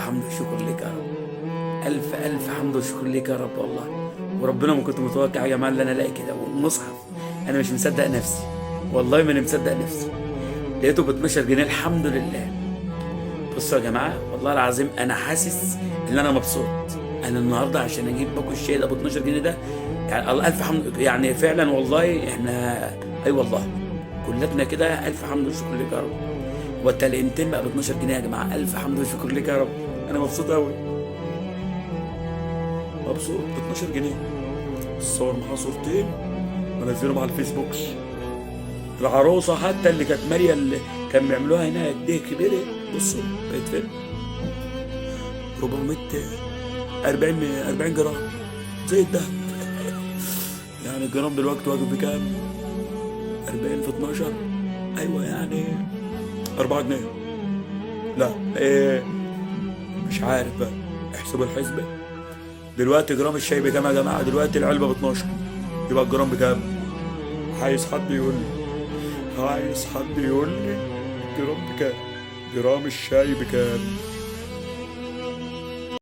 حمد وشكر لك يا رب. الف الف حمد وشكر لك يا رب والله. وربنا ما كنت متوقع يا جماعه ان انا الاقي كده والمصحف. انا مش مصدق نفسي، والله ما انا مصدق نفسي. لقيته ب 12 جنيه، الحمد لله. بصوا يا جماعه والله العظيم انا حاسس ان انا مبسوط. انا النهارده عشان اجيب باكو الشاي ده ب 12 جنيه ده، يعني الله الف حمد، يعني فعلا والله احنا اي والله كلتنا كده. الف حمد وشكر لك يا رب. والتلقيمتين بقى ب 12 جنيه يا جماعه. الف حمد وشكر لك يا رب. انا مبسوط قوي، مبسوط ب 12 جنيه. الصور معاها صورتين ونزلهم على الفيسبوك. العروسه حتى اللي كانت ماريا اللي كان بيعملوها هنا قد ايه كبيره، بصوا بقت فين؟ 40 جرام زي الدهب. يعني الجرام دلوقتي واقف بكام؟ 40 في 12، ايوه يعني 4 جنيه. لا ايه، مش عارف بقى، احسبوا الحسبة. دلوقتي جرام الشاي بكام يا جماعة؟ دلوقتي العلبة ب 12، يبقى الجرام بكام؟ عايز حد يقول لي، عايز حد يقول لي الجرام بكام؟ جرام الشاي بكام؟